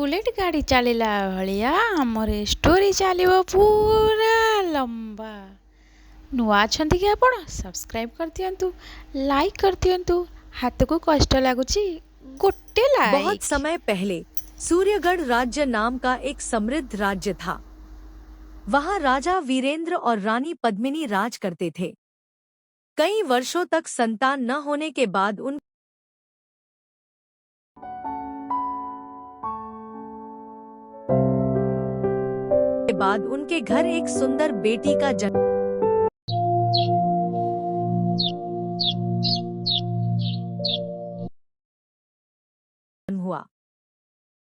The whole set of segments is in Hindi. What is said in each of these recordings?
बुलेट गाड़ी चलेला भलिया हमर स्टोरी चलिबो पूरा लंबा। नुआ अछंती कि आपण सब्सक्राइब कर दियंतु, लाइक कर दियंतु। हाथ को कष्ट लागुची गोटे बहुत लाइक। समय पहले सूर्यगढ़ राज्य नाम का एक समृद्ध राज्य था। वहां राजा वीरेंद्र और रानी पद्मिनी राज करते थे। कई वर्षों तक संतान न होने के बाद उनके घर एक सुंदर बेटी का जन्म हुआ।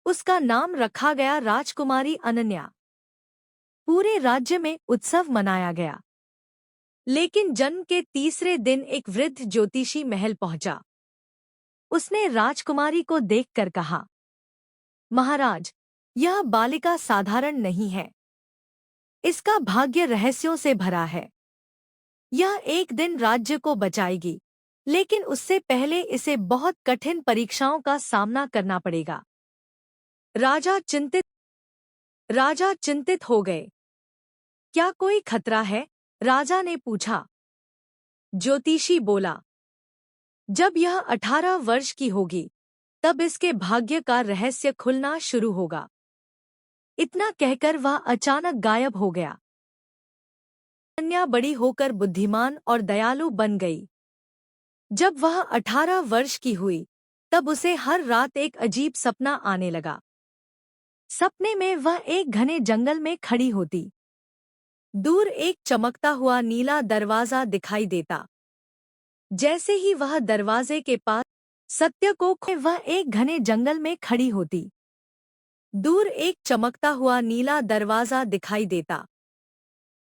उसका नाम रखा गया राजकुमारी अनन्या। पूरे राज्य में उत्सव मनाया गया। लेकिन जन्म के तीसरे दिन एक वृद्ध ज्योतिषी महल पहुंचा। उसने राजकुमारी को देखकर कहा, महाराज, यह बालिका साधारण नहीं है। इसका भाग्य रहस्यों से भरा है। यह एक दिन राज्य को बचाएगी, लेकिन उससे पहले इसे बहुत कठिन परीक्षाओं का सामना करना पड़ेगा। राजा चिंतित हो गए। क्या कोई खतरा है? राजा ने पूछा। ज्योतिषी बोला, जब यह 18 वर्ष की होगी, तब इसके भाग्य का रहस्य खुलना शुरू होगा। इतना कहकर वह अचानक गायब हो गया। कन्या बड़ी होकर बुद्धिमान और दयालु बन गई। जब वह 18 वर्ष की हुई, तब उसे हर रात एक अजीब सपना आने लगा। सपने में वह एक घने जंगल में खड़ी होती। दूर एक चमकता हुआ नीला दरवाजा दिखाई देता। जैसे ही वह दरवाजे के पास सत्य को वह एक घने जंगल में खड़ी होती। दूर एक चमकता हुआ नीला दरवाजा दिखाई देता।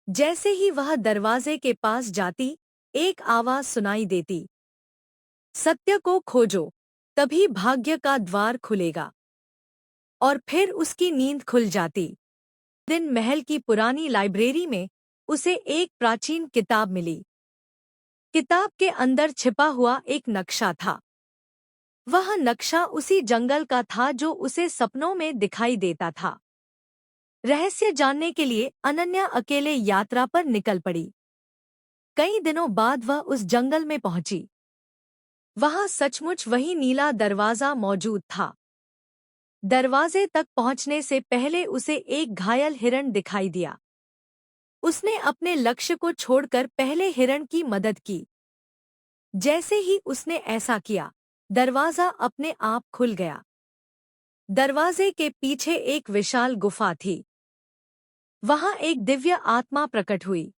जैसे ही वह दरवाजे के पास जाती, एक आवाज सुनाई देती, सत्य को खोजो, तभी भाग्य का द्वार खुलेगा। और फिर उसकी नींद खुल जाती। दिन महल की पुरानी लाइब्रेरी में उसे एक प्राचीन किताब मिली। किताब के अंदर छिपा हुआ एक नक्शा था। वह नक्शा उसी जंगल का था जो उसे सपनों में दिखाई देता था। रहस्य जानने के लिए अनन्या अकेले यात्रा पर निकल पड़ी। कई दिनों बाद वह उस जंगल में पहुंची। वहां सचमुच वही नीला दरवाजा मौजूद था। दरवाजे तक पहुंचने से पहले उसे एक घायल हिरण दिखाई दिया। उसने अपने लक्ष्य को छोड़कर पहले हिरण की मदद की। जैसे ही उसने ऐसा किया, दरवाजा अपने आप खुल गया। दरवाजे के पीछे एक विशाल गुफा थी। वहां एक दिव्य आत्मा प्रकट हुई।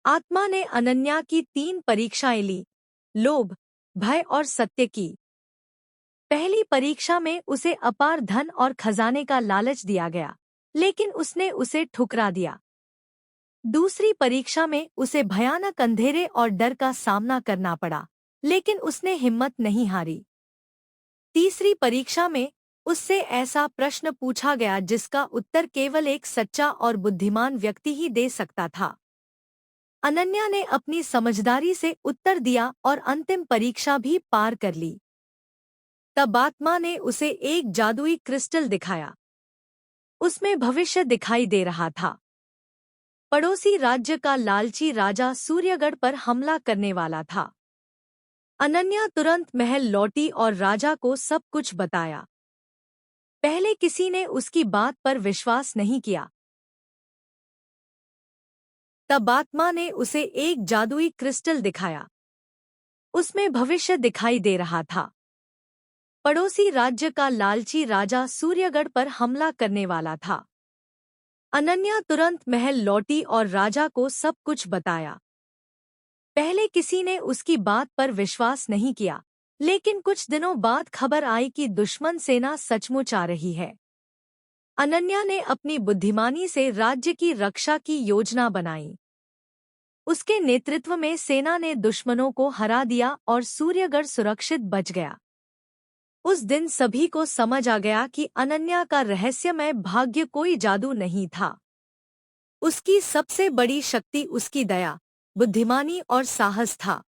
आत्मा ने अनन्या की 3 परीक्षाएं ली, लोभ, भय और सत्य की। पहली परीक्षा में उसे अपार धन और खजाने का लालच दिया गया, लेकिन उसने उसे ठुकरा दिया। दूसरी परीक्षा में उसे भयानक अंधेरे और डर का सामना करना पड़ा, लेकिन उसने हिम्मत नहीं हारी। तीसरी परीक्षा में उससे ऐसा प्रश्न पूछा गया जिसका उत्तर केवल एक सच्चा और बुद्धिमान व्यक्ति ही दे सकता था। अनन्या ने अपनी समझदारी से उत्तर दिया और अंतिम परीक्षा भी पार कर ली। तब आत्मा ने उसे एक जादुई क्रिस्टल दिखाया। उसमें भविष्य दिखाई दे रहा था। पड़ोसी राज्य का लालची राजा सूर्यगढ़ पर हमला करने वाला था। अनन्या तुरंत महल लौटी और राजा को सब कुछ बताया। पहले किसी ने उसकी बात पर विश्वास नहीं किया। तब आत्मा ने उसे एक जादुई क्रिस्टल दिखाया। उसमें भविष्य दिखाई दे रहा था। पड़ोसी राज्य का लालची राजा सूर्यगढ़ पर हमला करने वाला था। अनन्या तुरंत महल लौटी और राजा को सब कुछ बताया। पहले किसी ने उसकी बात पर विश्वास नहीं किया, लेकिन कुछ दिनों बाद खबर आई कि दुश्मन सेना सचमुच आ रही है। अनन्या ने अपनी बुद्धिमानी से राज्य की रक्षा की योजना बनाई। उसके नेतृत्व में सेना ने दुश्मनों को हरा दिया और सूर्यगढ़ सुरक्षित बच गया। उस दिन सभी को समझ आ गया कि अनन्या का रहस्यमय भाग्य कोई जादू नहीं था। उसकी सबसे बड़ी शक्ति उसकी दया, बुद्धिमानी और साहस था।